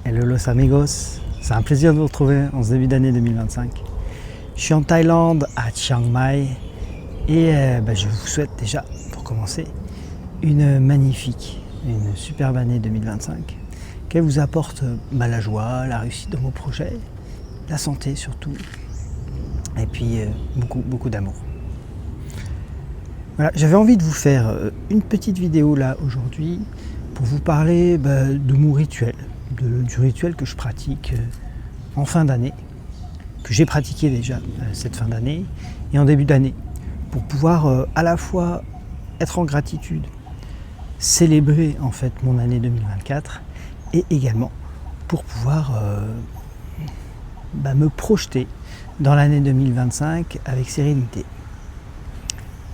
Hello los amigos, c'est un plaisir de vous retrouver en ce début d'année 2025. Je suis en Thaïlande, à Chiang Mai, et je vous souhaite déjà, pour commencer, une magnifique, une superbe année 2025, qu'elle vous apporte la joie, la réussite dans vos projets, la santé surtout, et puis beaucoup d'amour. Voilà, j'avais envie de vous faire une petite vidéo là aujourd'hui pour vous parler de mon rituel, du rituel que je pratique en fin d'année, que j'ai pratiqué déjà cette fin d'année et en début d'année, pour pouvoir à la fois être en gratitude, célébrer en fait mon année 2024 et également pour pouvoir me projeter dans l'année 2025 avec sérénité.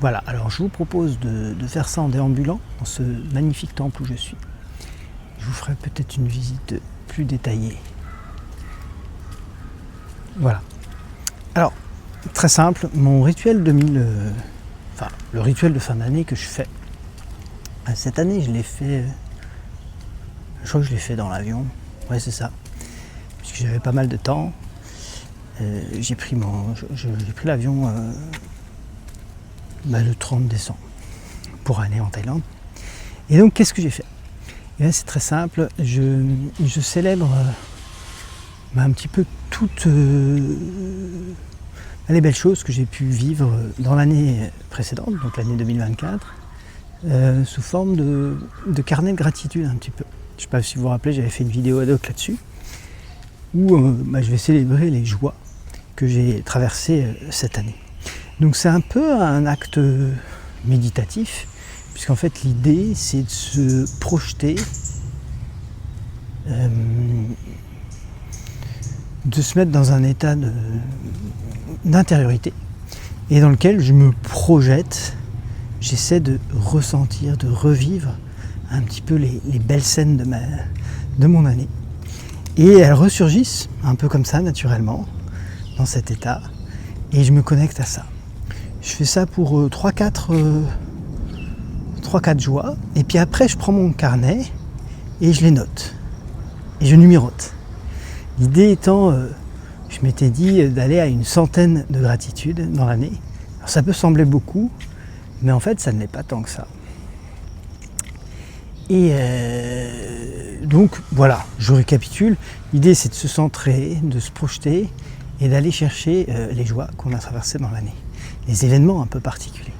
Voilà, alors je vous propose de faire ça en déambulant dans ce magnifique temple où je suis. Je vous ferai peut-être une visite plus détaillée. Voilà. Alors, très simple, mon rituel le rituel de fin d'année que je fais. Cette année, je l'ai fait, je crois que je l'ai fait dans l'avion. Ouais, c'est ça. Puisque j'avais pas mal de temps. J'ai pris l'avion le 30 décembre pour aller en Thaïlande. Et donc, qu'est-ce que j'ai fait ? Et là, c'est très simple. Je célèbre un petit peu toutes les belles choses que j'ai pu vivre dans l'année précédente, donc l'année 2024, sous forme de carnet de gratitude un petit peu. Je ne sais pas si vous vous rappelez, j'avais fait une vidéo ad hoc là-dessus, où je vais célébrer les joies que j'ai traversées cette année. Donc c'est un peu un acte méditatif, puisqu'en fait l'idée c'est de se projeter, de se mettre dans un état d'intériorité et dans lequel je me projette, j'essaie de ressentir, de revivre un petit peu les belles scènes de mon année. Et elles ressurgissent un peu comme ça naturellement dans cet état et je me connecte à ça. Je fais ça pour 3-4 joies et puis après je prends mon carnet et je les note et je numérote. L'idée étant, je m'étais dit d'aller à une centaine de gratitudes dans l'année. Alors ça peut sembler beaucoup, mais en fait ça ne l'est pas tant que ça. Et donc voilà, je récapitule. L'idée c'est de se centrer, de se projeter et d'aller chercher les joies qu'on a traversées dans l'année, les événements un peu particuliers.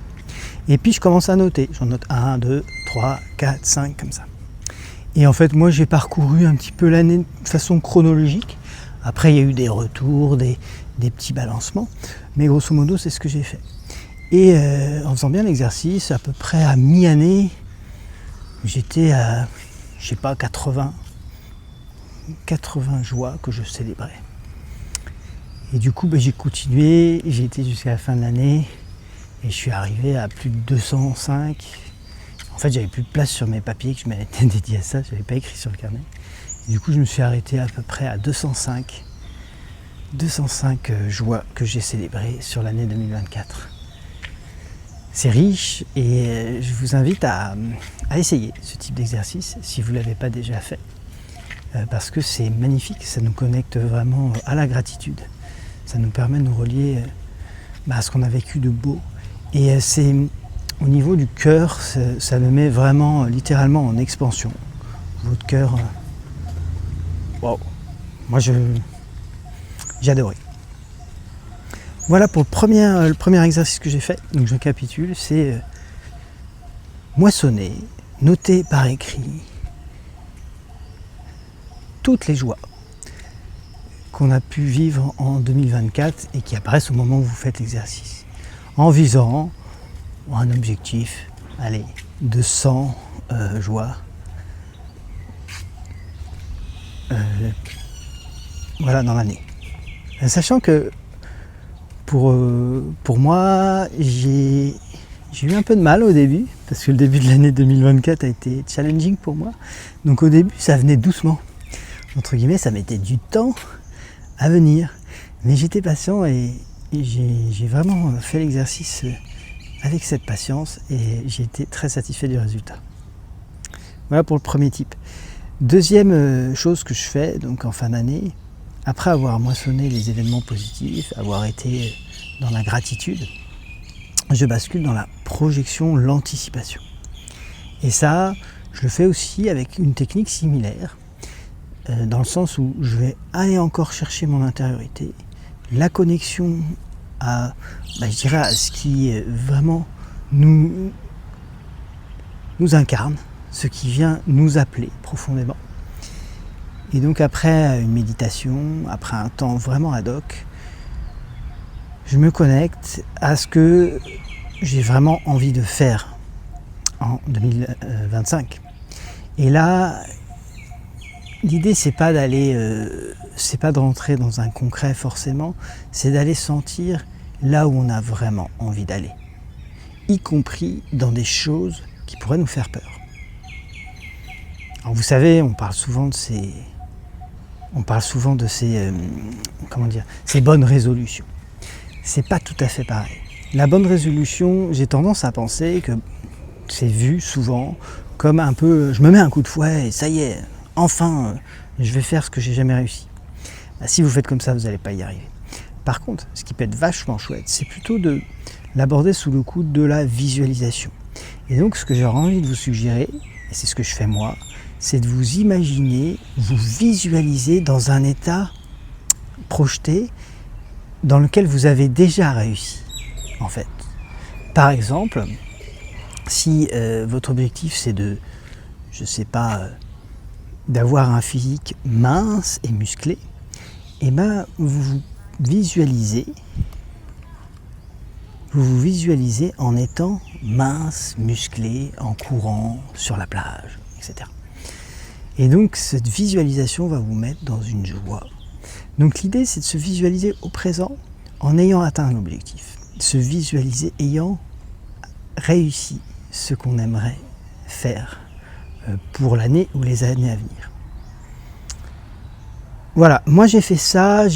Et puis je commence à noter, j'en note 1, 2, 3, 4, 5 comme ça. Et en fait moi j'ai parcouru un petit peu l'année de façon chronologique. Après il y a eu des retours, des petits balancements, mais grosso modo c'est ce que j'ai fait. Et en faisant bien l'exercice, à peu près à mi-année, j'étais à, 80 joies que je célébrais. Et du coup j'ai continué, j'ai été jusqu'à la fin de l'année et je suis arrivé à plus de 205. En fait j'avais plus de place sur mes papiers que je m'étais dédié à ça, je n'avais pas écrit sur le carnet. Et du coup je me suis arrêté à peu près à 205 joies que j'ai célébrées sur l'année 2024. C'est riche et je vous invite à essayer ce type d'exercice si vous ne l'avez pas déjà fait. Parce que c'est magnifique, ça nous connecte vraiment à la gratitude. Ça nous permet de nous relier à ce qu'on a vécu de beau. Et c'est au niveau du cœur, ça le met vraiment littéralement en expansion. Votre cœur, waouh, moi j'ai adoré. Voilà pour le premier exercice que j'ai fait. Donc je récapitule, c'est moissonner, noter par écrit toutes les joies qu'on a pu vivre en 2024 et qui apparaissent au moment où vous faites l'exercice. En visant un objectif, de 100 joies. Voilà, dans l'année. Sachant que pour moi, j'ai eu un peu de mal au début, parce que le début de l'année 2024 a été challenging pour moi. Donc au début, ça venait doucement. Entre guillemets, ça mettait du temps à venir. Mais j'étais patient et j'ai vraiment fait l'exercice avec cette patience et j'ai été très satisfait du résultat. Voilà pour le premier type. Deuxième chose que je fais donc en fin d'année, après avoir moissonné les événements positifs, avoir été dans la gratitude, je bascule dans la projection, l'anticipation. Et ça, je le fais aussi avec une technique similaire, dans le sens où je vais aller encore chercher mon intériorité, la connexion à, je dirais, à ce qui vraiment nous incarne, ce qui vient nous appeler profondément. Et donc après une méditation, après un temps vraiment ad hoc, je me connecte à ce que j'ai vraiment envie de faire en 2025. Et là, l'idée c'est pas de rentrer dans un concret forcément, c'est d'aller sentir là où on a vraiment envie d'aller, y compris dans des choses qui pourraient nous faire peur. Alors vous savez, on parle souvent de ces bonnes résolutions. C'est pas tout à fait pareil. La bonne résolution, j'ai tendance à penser que c'est vu souvent comme un peu, je me mets un coup de fouet et ça y est, enfin, je vais faire ce que j'ai jamais réussi. Si vous faites comme ça, vous n'allez pas y arriver. Par contre, ce qui peut être vachement chouette, c'est plutôt de l'aborder sous le coup de la visualisation. Et donc, ce que j'aurais envie de vous suggérer, et c'est ce que je fais moi, c'est de vous imaginer, vous visualiser dans un état projeté dans lequel vous avez déjà réussi, en fait. Par exemple, si votre objectif c'est de, d'avoir un physique mince et musclé, et vous vous visualisez en étant mince, musclé, en courant sur la plage, etc. Et donc cette visualisation va vous mettre dans une joie. Donc l'idée c'est de se visualiser au présent en ayant atteint un objectif. Se visualiser ayant réussi ce qu'on aimerait faire pour l'année ou les années à venir. Voilà, moi j'ai fait ça,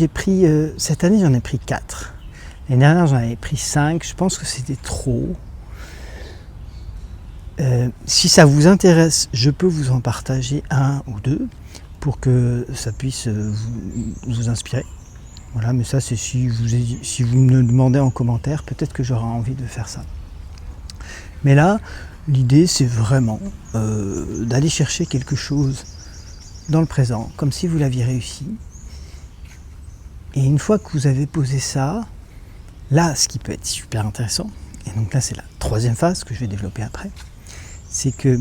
cette année j'en ai pris 4. L'année dernière j'en avais pris 5, je pense que c'était trop. Si ça vous intéresse, je peux vous en partager 1 ou 2 pour que ça puisse vous inspirer. Voilà, mais ça c'est si vous me demandez en commentaire, peut-être que j'aurai envie de faire ça. Mais là, l'idée c'est vraiment d'aller chercher quelque chose dans le présent, comme si vous l'aviez réussi. Et une fois que vous avez posé ça, là, ce qui peut être super intéressant, et donc là c'est la 3e phase que je vais développer après, c'est que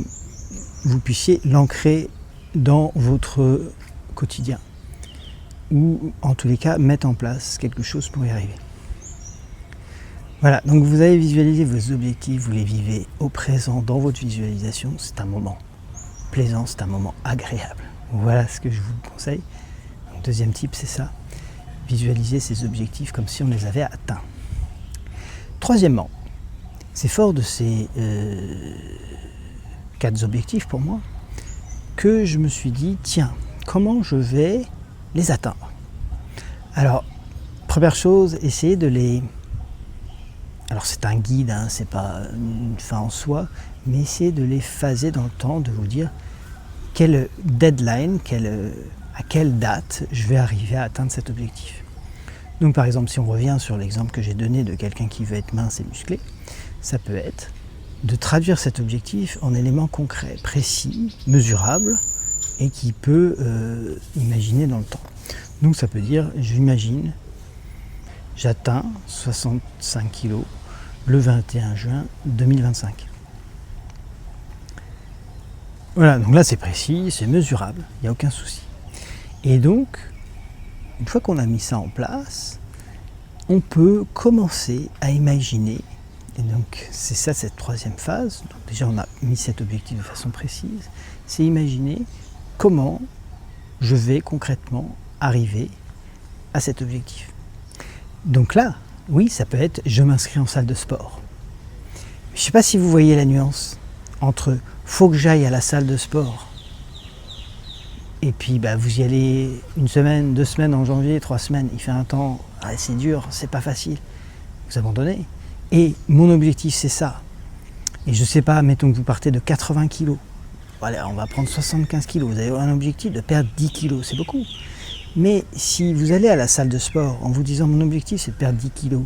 vous puissiez l'ancrer dans votre quotidien, ou en tous les cas mettre en place quelque chose pour y arriver. Voilà, donc vous avez visualisé vos objectifs, vous les vivez au présent dans votre visualisation, c'est un moment plaisant, c'est un moment agréable. Voilà ce que je vous conseille. Donc, 2e type, c'est ça, visualiser ces objectifs comme si on les avait atteints. 3èmement, c'est fort de ces 4 objectifs pour moi que je me suis dit, tiens, comment je vais les atteindre? Alors, première chose, essayez de les... Alors c'est un guide, hein, c'est pas une fin en soi, mais essayez de les phaser dans le temps, de vous dire quelle deadline, à quelle date je vais arriver à atteindre cet objectif. Donc par exemple, si on revient sur l'exemple que j'ai donné de quelqu'un qui veut être mince et musclé, ça peut être de traduire cet objectif en éléments concrets, précis, mesurables, et qui peut imaginer dans le temps. Donc ça peut dire, j'imagine, j'atteins 65 kg le 21 juin 2025. Voilà, donc là c'est précis, c'est mesurable, il n'y a aucun souci. Et donc, une fois qu'on a mis ça en place, on peut commencer à imaginer, et donc c'est ça cette 3e phase, donc déjà on a mis cet objectif de façon précise, c'est imaginer comment je vais concrètement arriver à cet objectif. Donc là, oui, ça peut être je m'inscris en salle de sport. Je ne sais pas si vous voyez la nuance entre faut que j'aille à la salle de sport et puis vous y allez 1 semaine, 2 semaines en janvier, 3 semaines, il fait un temps, c'est dur, c'est pas facile, vous abandonnez. Et mon objectif c'est ça. Et je sais pas, mettons que vous partez de 80 kg allez, on va prendre 75 kg, vous avez un objectif de perdre 10 kg, c'est beaucoup. Mais si vous allez à la salle de sport en vous disant mon objectif c'est de perdre 10 kg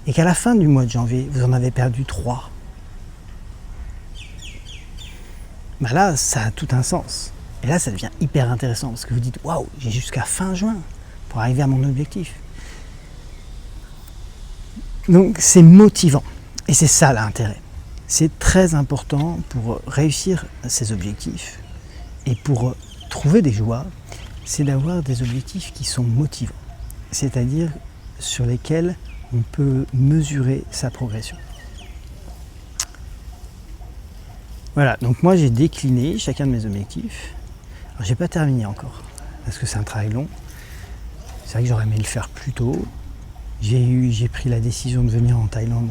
et qu'à la fin du mois de janvier vous en avez perdu 3, bah là ça a tout un sens. Et là ça devient hyper intéressant parce que vous dites waouh, j'ai jusqu'à fin juin pour arriver à mon objectif. Donc c'est motivant et c'est ça l'intérêt. C'est très important pour réussir ces objectifs et pour trouver des joies, c'est d'avoir des objectifs qui sont motivants, c'est-à-dire sur lesquels on peut mesurer sa progression. Voilà, donc moi j'ai décliné chacun de mes objectifs. Alors j'ai pas terminé encore, parce que c'est un travail long. C'est vrai que j'aurais aimé le faire plus tôt. J'ai pris la décision de venir en Thaïlande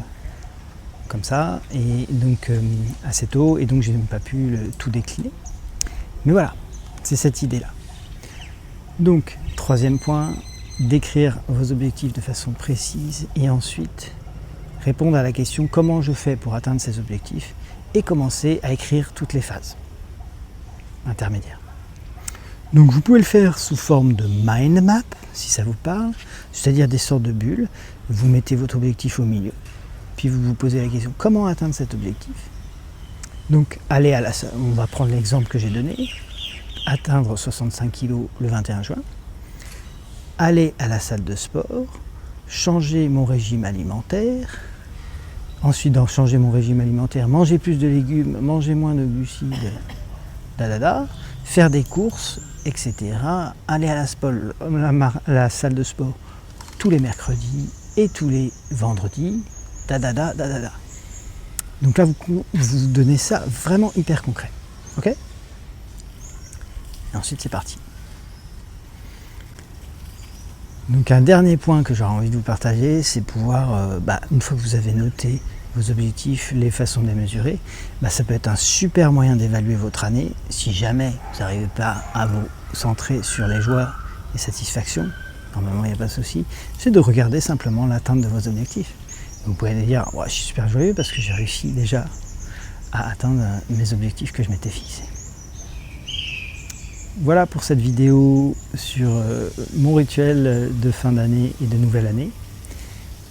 comme ça, et donc assez tôt, et donc j'ai même pas pu tout décliner. Mais voilà, c'est cette idée-là. Donc, troisième point, décrire vos objectifs de façon précise et ensuite répondre à la question comment je fais pour atteindre ces objectifs et commencer à écrire toutes les phases intermédiaires. Donc vous pouvez le faire sous forme de mind map si ça vous parle, c'est-à-dire des sortes de bulles. Vous mettez votre objectif au milieu, puis vous vous posez la question comment atteindre cet objectif. Donc allez à la salle, on va prendre l'exemple que j'ai donné, atteindre 65 kg le 21 juin, aller à la salle de sport, changer mon régime alimentaire, ensuite dans changer mon régime alimentaire, manger plus de légumes, manger moins de glucides, faire des courses, etc. Aller à la salle de sport tous les mercredis et tous les vendredis, Donc là, vous donnez ça vraiment hyper concret. Ok ? Et ensuite, c'est parti. Donc un dernier point que j'aurais envie de vous partager, c'est pouvoir, une fois que vous avez noté vos objectifs, les façons de les mesurer, ça peut être un super moyen d'évaluer votre année. Si jamais vous n'arrivez pas à vous centrer sur les joies et satisfactions, normalement il n'y a pas de souci, c'est de regarder simplement l'atteinte de vos objectifs. Vous pouvez dire, je suis super joyeux parce que j'ai réussi déjà à atteindre mes objectifs que je m'étais fixés. Voilà pour cette vidéo sur mon rituel de fin d'année et de nouvelle année.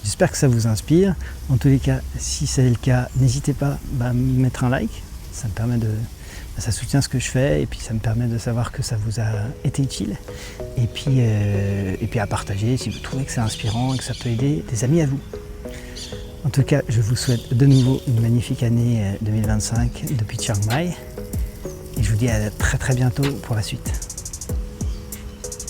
J'espère que ça vous inspire. En tous les cas, si c'est le cas, n'hésitez pas à me mettre un like. Ça me permet ça soutient ce que je fais et puis ça me permet de savoir que ça vous a été utile. Et puis à partager si vous trouvez que c'est inspirant et que ça peut aider des amis à vous. En tout cas, je vous souhaite de nouveau une magnifique année 2025 depuis Chiang Mai. Et je vous dis à très très bientôt pour la suite.